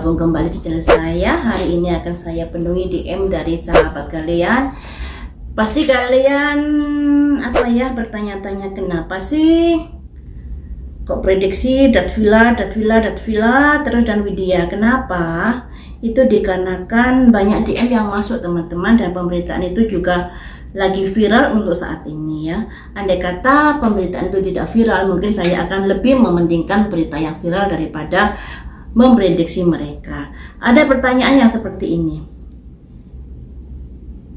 bergabung kembali di channel saya. Hari ini akan saya penuhi DM dari sahabat kalian. Pasti kalian bertanya-tanya, kenapa sih kok prediksi Datvilla terus dan Widya? Kenapa? Itu dikarenakan banyak DM yang masuk teman-teman, dan pemberitaan itu juga lagi viral untuk saat ini ya. Andai kata pemberitaan itu tidak viral, mungkin saya akan lebih mementingkan berita yang viral daripada memprediksi mereka. Ada pertanyaan yang seperti ini.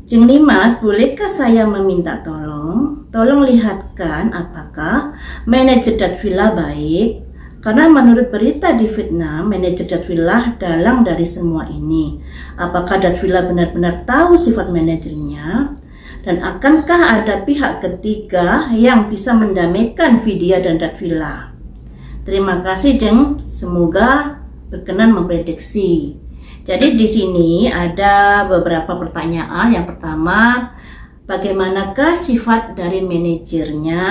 Jeng Limas, bolehkah saya meminta tolong lihatkan apakah manajer Datvilla baik? Karena menurut berita di Vietnam, manajer Datvilla dalang dari semua ini. Apakah Datvilla benar-benar tahu sifat manajernya? Dan akankah ada pihak ketiga yang bisa mendamaikan Vidya dan Datvilla? Terima kasih Jeng, semoga berkenan memprediksi. Jadi di sini ada beberapa pertanyaan. Yang pertama, bagaimanakah sifat dari manajernya?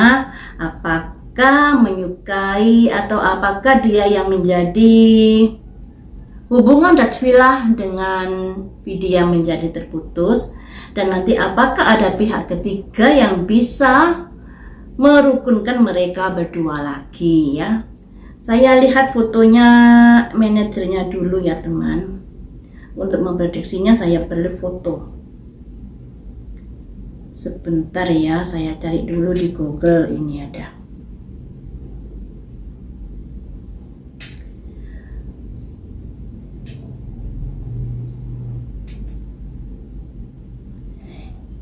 Apakah menyukai atau apakah dia yang menjadi hubungan Datvilla dengan Vidya menjadi terputus? Dan nanti apakah ada pihak ketiga yang bisa merukunkan mereka berdua lagi ya? Saya lihat fotonya manajernya dulu ya teman. Untuk memprediksinya saya perlu foto. Sebentar ya, saya cari dulu di Google, ini ada.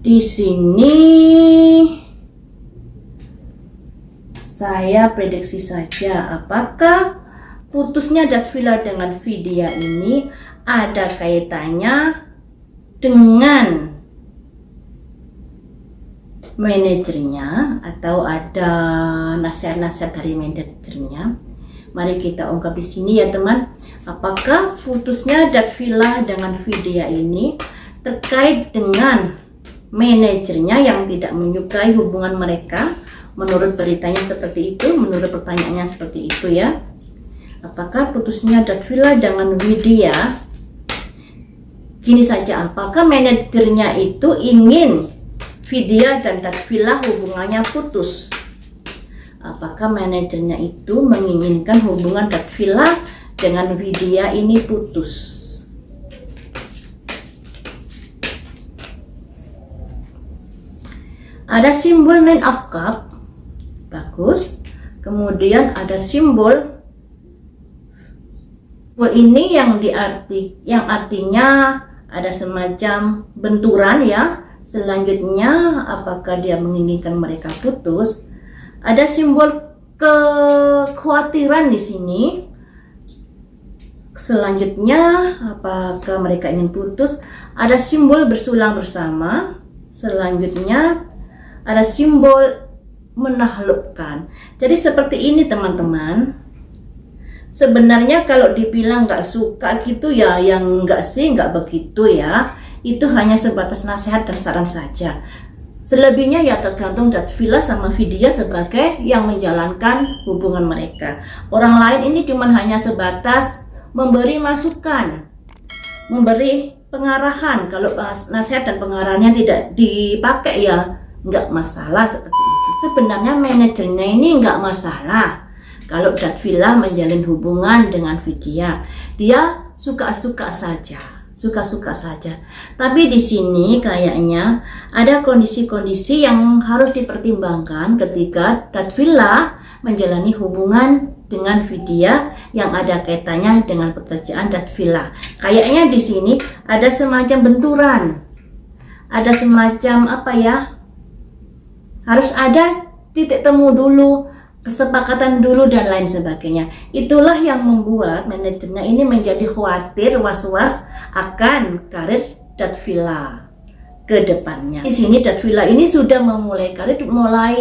Di sini saya prediksi saja, apakah putusnya Datvilla dengan Vidya ini ada kaitannya dengan manajernya atau ada nasihat-nasihat dari manajernya. Mari kita ungkap di sini ya teman. Apakah putusnya Datvilla dengan Vidya ini terkait dengan manajernya yang tidak menyukai hubungan mereka? Menurut beritanya seperti itu, menurut pertanyaannya seperti itu ya. Apakah putusnya Datvilla dengan Widya? Gini saja, apakah manajernya itu ingin Vidya dan Datvilla hubungannya putus? Apakah manajernya itu menginginkan hubungan Datvilla dengan Widya ini putus? Ada simbol Nine of Cups, bagus. Kemudian ada simbol ini yang artinya ada semacam benturan ya. Selanjutnya apakah dia menginginkan mereka putus? Ada simbol kekhawatiran di sini. Selanjutnya apakah mereka ingin putus? Ada simbol bersulang bersama. Selanjutnya ada simbol menaklukkan. Jadi seperti ini teman-teman. Sebenarnya kalau dibilang nggak suka gitu ya, yang nggak begitu ya. Itu hanya sebatas nasihat dan saran saja. Selebihnya ya tergantung Datvilla sama Vidya sebagai yang menjalankan hubungan mereka. Orang lain ini cuma hanya sebatas memberi masukan, memberi pengarahan. Kalau nasihat dan pengarahannya tidak dipakai ya nggak masalah seperti itu. Sebenarnya manajernya ini nggak masalah kalau Datvilla menjalin hubungan dengan Vidya. Dia suka-suka saja. Tapi di sini kayaknya ada kondisi-kondisi yang harus dipertimbangkan ketika Datvilla menjalani hubungan dengan Vidya yang ada kaitannya dengan pekerjaan Datvilla. Kayaknya di sini ada semacam benturan. Ada semacam harus ada titik temu dulu, kesepakatan dulu dan lain sebagainya. Itulah yang membuat manajernya ini menjadi khawatir, was-was akan karir Datvilla ke depannya. Di sini Datvilla ini sudah memulai karir, mulai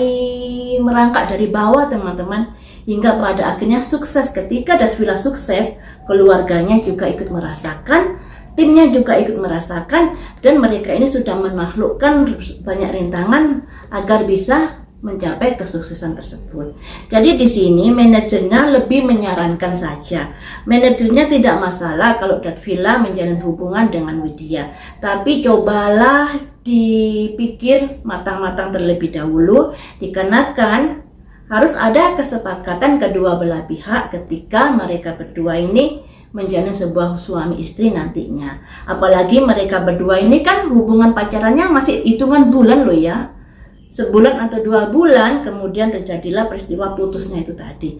merangkak dari bawah teman-teman, hingga pada akhirnya sukses. Ketika Datvilla sukses, keluarganya juga ikut merasakan, timnya juga ikut merasakan, dan mereka ini sudah menaklukkan banyak rintangan agar bisa mencapai kesuksesan tersebut. Jadi di sini manajernya lebih menyarankan saja. Manajernya tidak masalah kalau Datvilla menjalin hubungan dengan Widya, tapi cobalah dipikir matang-matang terlebih dahulu, dikarenakan harus ada kesepakatan kedua belah pihak ketika mereka berdua ini menjalin sebuah suami istri nantinya. Apalagi mereka berdua ini kan hubungan pacarannya masih hitungan bulan loh ya. Sebulan atau 2 bulan kemudian terjadilah peristiwa putusnya itu tadi.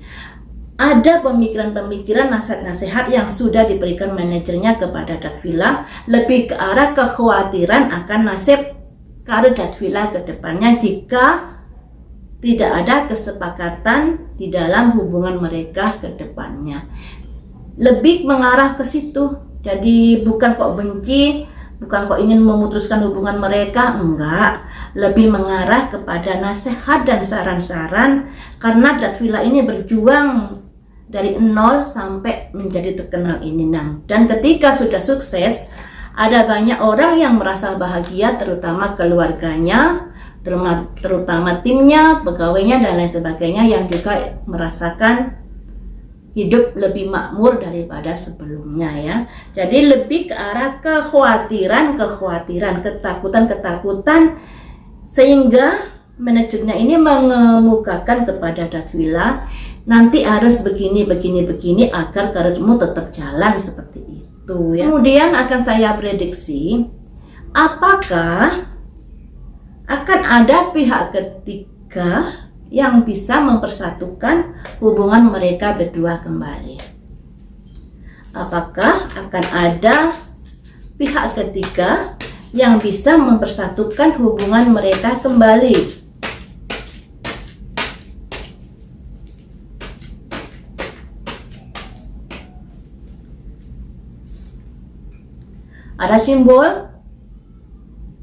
Ada pemikiran-pemikiran, nasihat-nasihat yang sudah diberikan manajernya kepada Datvilla lebih ke arah kekhawatiran akan nasib karir Datvilla ke depannya jika tidak ada kesepakatan di dalam hubungan mereka ke depannya. Lebih mengarah ke situ. Jadi bukan kok benci, bukan kok ingin memutuskan hubungan mereka, enggak. Lebih mengarah kepada nasihat dan saran-saran karena Datvilla ini berjuang dari nol sampai menjadi terkenal ini. Dan ketika sudah sukses, ada banyak orang yang merasa bahagia, terutama keluarganya, terutama timnya, pegawainya dan lain sebagainya yang juga merasakan hidup lebih makmur daripada sebelumnya ya. Jadi lebih ke arah kekhawatiran, ketakutan sehingga manajernya ini mengemukakan kepada Datvilla nanti harus begini agar karirmu tetap jalan seperti itu ya. Kemudian akan saya prediksi apakah akan ada pihak ketiga yang bisa mempersatukan hubungan mereka berdua kembali. Apakah akan ada pihak ketiga yang bisa mempersatukan hubungan mereka kembali? Ada simbol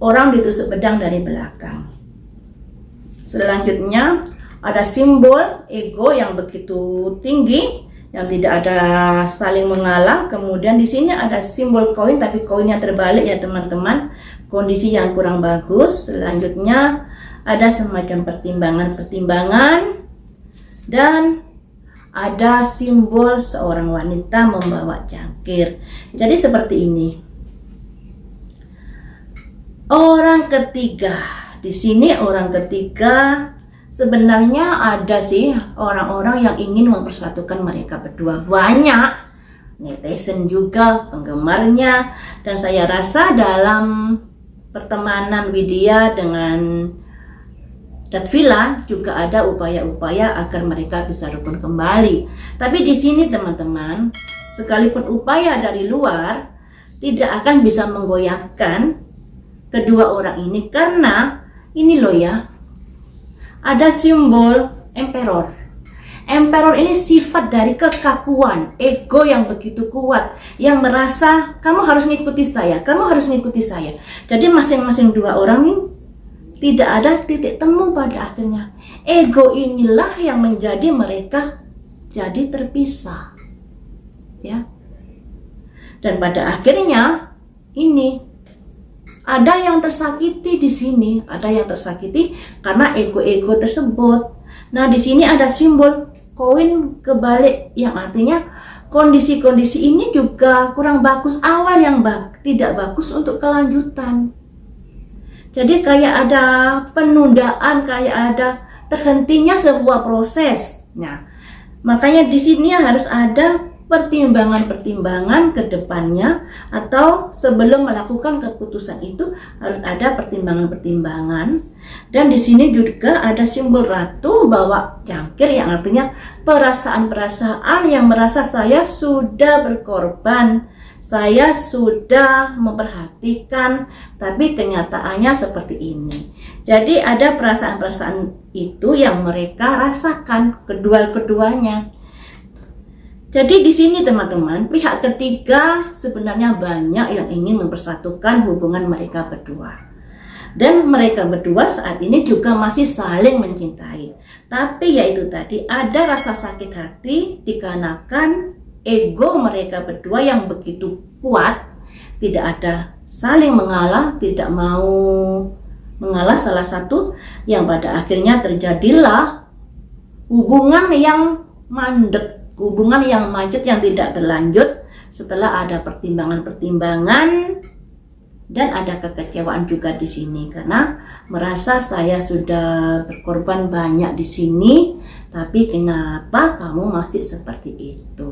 orang ditusuk pedang dari belakang. Selanjutnya ada simbol ego yang begitu tinggi, yang tidak ada saling mengalah. Kemudian di sini ada simbol koin, tapi koinnya terbalik ya teman-teman, kondisi yang kurang bagus. Selanjutnya ada semacam pertimbangan dan ada simbol seorang wanita membawa cangkir. Jadi seperti ini. Orang ketiga, di sini orang ketiga sebenarnya ada sih orang-orang yang ingin mempersatukan mereka berdua. Banyak netizen juga penggemarnya, dan saya rasa dalam pertemanan Widya dengan Datvilla juga ada upaya-upaya agar mereka bisa rukun kembali. Tapi di sini teman-teman, sekalipun upaya dari luar tidak akan bisa menggoyahkan kedua orang ini, karena ini loh ya, ada simbol emperor. Emperor ini sifat dari kekakuan, ego yang begitu kuat, yang merasa kamu harus ngikuti saya, kamu harus ngikuti saya. Jadi masing-masing dua orang ini tidak ada titik temu pada akhirnya. Ego inilah yang menjadi mereka jadi terpisah, ya. Dan pada akhirnya ini ada yang tersakiti di sini, ada yang tersakiti karena ego-ego tersebut. Nah, di sini ada simbol koin kebalik yang artinya kondisi-kondisi ini juga kurang bagus, awal yang tidak bagus untuk kelanjutan. Jadi kayak ada penundaan, kayak ada terhentinya sebuah proses. Nah, makanya di sini harus ada pertimbangan-pertimbangan ke depannya, atau sebelum melakukan keputusan itu harus ada pertimbangan-pertimbangan. Dan di sini juga ada simbol ratu bawa cangkir yang artinya perasaan-perasaan yang merasa saya sudah berkorban, saya sudah memperhatikan, tapi kenyataannya seperti ini. Jadi ada perasaan-perasaan itu yang mereka rasakan kedua-keduanya. Jadi di sini teman-teman, pihak ketiga sebenarnya banyak yang ingin mempersatukan hubungan mereka berdua. Dan mereka berdua saat ini juga masih saling mencintai. Tapi yaitu tadi ada rasa sakit hati dikarenakan ego mereka berdua yang begitu kuat, tidak ada saling mengalah, tidak mau mengalah salah satu yang pada akhirnya terjadilah hubungan yang mandek, hubungan yang macet, yang tidak berlanjut setelah ada pertimbangan-pertimbangan dan ada kekecewaan juga di sini karena merasa saya sudah berkorban banyak di sini, tapi kenapa kamu masih seperti itu?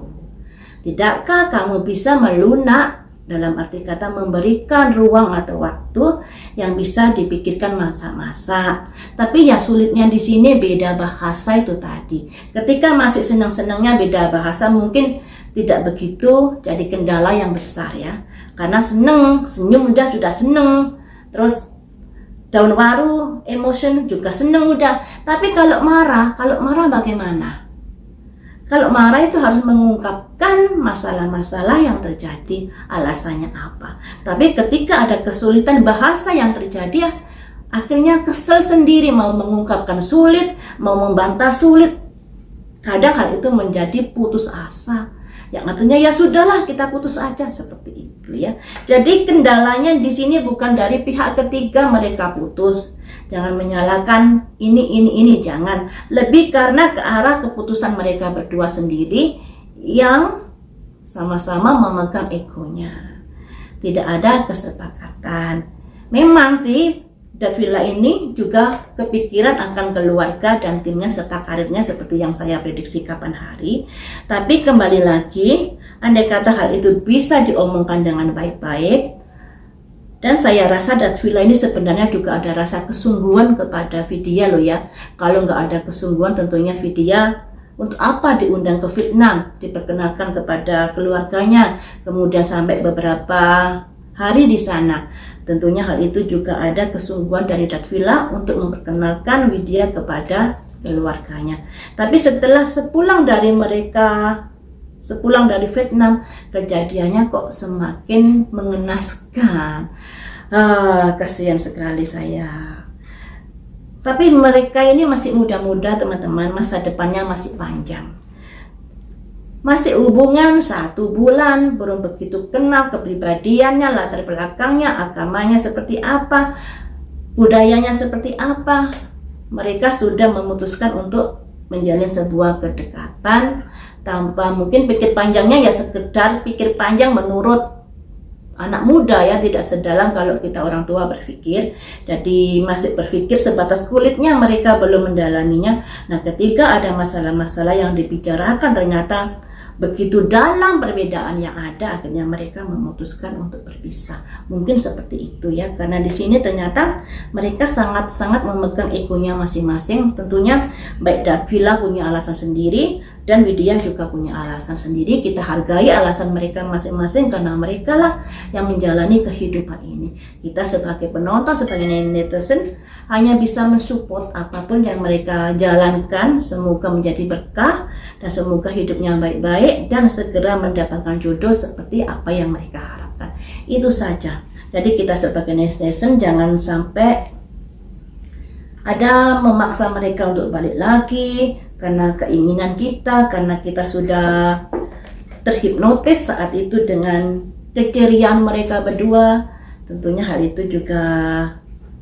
Tidakkah kamu bisa melunak, dalam arti kata memberikan ruang atau waktu yang bisa dipikirkan masa-masa? Tapi ya sulitnya di sini beda bahasa itu tadi. Ketika masih senang-senangnya beda bahasa mungkin tidak begitu jadi kendala yang besar ya. Karena seneng, senyum udah sudah seneng. Terus daun waru, emotion juga seneng udah. Tapi kalau marah bagaimana? Kalau marah itu harus mengungkapkan masalah-masalah yang terjadi, alasannya apa. Tapi ketika ada kesulitan bahasa yang terjadi, akhirnya kesel sendiri, mau mengungkapkan sulit, mau membantah sulit. Kadang hal itu menjadi putus asa. Yang artinya ya sudahlah kita putus aja, seperti itu ya. Jadi kendalanya di sini bukan dari pihak ketiga mereka putus. Jangan menyalahkan ini, jangan. Lebih karena ke arah keputusan mereka berdua sendiri yang sama-sama memegang egonya. Tidak ada kesepakatan. Memang sih Datvilla ini juga kepikiran akan keluarga dan timnya serta karirnya seperti yang saya prediksi kapan hari. Tapi kembali lagi, andai kata hal itu bisa diomongkan dengan baik-baik, dan saya rasa Datvilla ini sebenarnya juga ada rasa kesungguhan kepada Vidya loh ya. Kalau nggak ada kesungguhan tentunya Vidya untuk apa diundang ke Vietnam, diperkenalkan kepada keluarganya, kemudian sampai beberapa hari di sana. Tentunya hal itu juga ada kesungguhan dari Datvilla untuk memperkenalkan Vidya kepada keluarganya. Tapi setelah sepulang dari Vietnam, kejadiannya kok semakin mengenaskan. Kasihan sekali saya. Tapi mereka ini masih muda-muda teman-teman, masa depannya masih panjang. Masih hubungan 1 bulan, belum begitu kenal kepribadiannya, latar belakangnya, agamanya seperti apa, budayanya seperti apa. Mereka sudah memutuskan untuk menjalin sebuah kedekatan tanpa mungkin pikir panjangnya ya sekedar pikir panjang menurut anak muda ya, tidak sedalam kalau kita orang tua berpikir. Jadi masih berpikir sebatas kulitnya, mereka belum mendalaminya. Nah, ketika ada masalah-masalah yang dibicarakan ternyata begitu dalam perbedaan yang ada, akhirnya mereka memutuskan untuk berpisah. Mungkin seperti itu ya, karena di sini ternyata mereka sangat-sangat memegang egonya masing-masing. Tentunya baik Datvilla punya alasan sendiri dan Vidya juga punya alasan sendiri. Kita hargai alasan mereka masing-masing karena mereka lah yang menjalani kehidupan ini. Kita sebagai penonton, sebagai netizen hanya bisa mensupport apapun yang mereka jalankan. Semoga menjadi berkah dan semoga hidupnya baik-baik dan segera mendapatkan jodoh seperti apa yang mereka harapkan. Itu saja. Jadi kita sebagai netizen jangan sampai ada memaksa mereka untuk balik lagi karena keinginan kita, karena kita sudah terhipnotis saat itu dengan keceriaan mereka berdua. Tentunya hal itu juga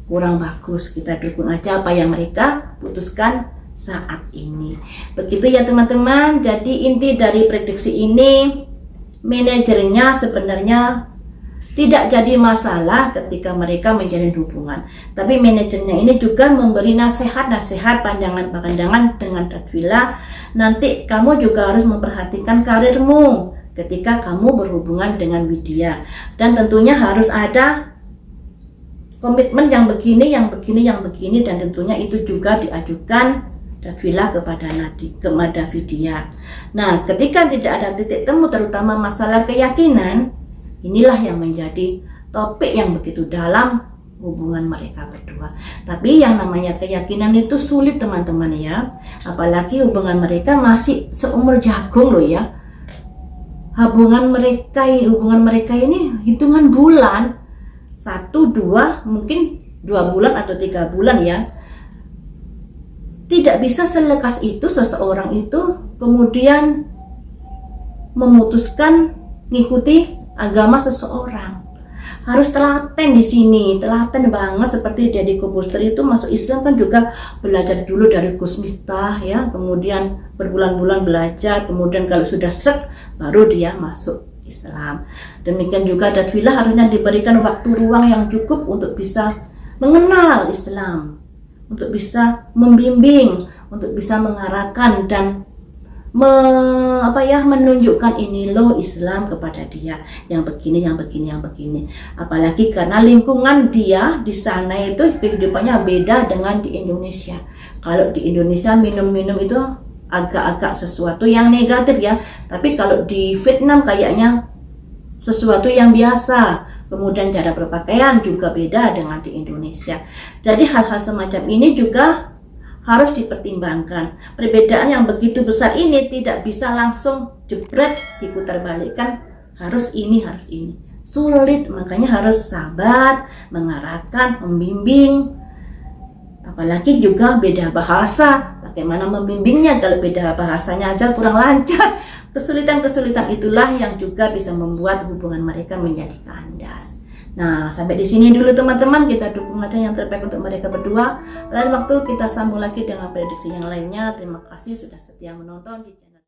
kurang bagus. Kita dukung aja apa yang mereka putuskan saat ini. Begitu ya teman-teman. Jadi inti dari prediksi ini, manajernya sebenarnya tidak jadi masalah ketika mereka menjalin hubungan. Tapi manajernya ini juga memberi nasihat-nasihat, pandangan-pandangan dengan Datvilla. Nanti kamu juga harus memperhatikan karirmu ketika kamu berhubungan dengan Vidya. Dan tentunya harus ada komitmen yang begini, yang begini, yang begini. Dan tentunya itu juga diajukan Datvilla kepada Vidya. Nah, ketika tidak ada titik temu terutama masalah keyakinan, inilah yang menjadi topik yang begitu dalam hubungan mereka berdua. Tapi yang namanya keyakinan itu sulit teman-teman ya. Apalagi hubungan mereka masih seumur jagung loh ya. Hubungan mereka ini hitungan bulan. 1, 2, mungkin 2 bulan atau 3 bulan ya. Tidak bisa selekas itu seseorang itu kemudian memutuskan mengikuti agama seseorang. harus telaten di sini, telaten banget. Seperti Deddy Corbuzier itu masuk Islam kan juga belajar dulu dari Gus Miftah ya, kemudian berbulan-bulan belajar, kemudian kalau sudah srek baru dia masuk Islam. Demikian juga Dadwilah harusnya diberikan waktu ruang yang cukup untuk bisa mengenal Islam, untuk bisa membimbing, untuk bisa mengarahkan dan menunjukkan ini loh Islam kepada dia, yang begini, yang begini, yang begini. Apalagi karena lingkungan dia di sana itu kehidupannya beda dengan di Indonesia. Kalau di Indonesia minum-minum itu agak-agak sesuatu yang negatif ya, tapi kalau di Vietnam kayaknya sesuatu yang biasa. Kemudian cara berpakaian juga beda dengan di Indonesia. Jadi hal-hal semacam ini juga harus dipertimbangkan. Perbedaan yang begitu besar ini tidak bisa langsung jebret diputar balikkan, harus ini, harus ini. Sulit, makanya harus sabar, mengarahkan, membimbing. Apalagi juga beda bahasa, bagaimana membimbingnya kalau beda bahasanya aja kurang lancar. Kesulitan-kesulitan itulah yang juga bisa membuat hubungan mereka menjadi kandas. Nah, sampai di sini dulu teman-teman, kita dukung aja yang terbaik untuk mereka berdua. Lain waktu kita sambung lagi dengan prediksi yang lainnya. Terima kasih sudah setia menonton di channel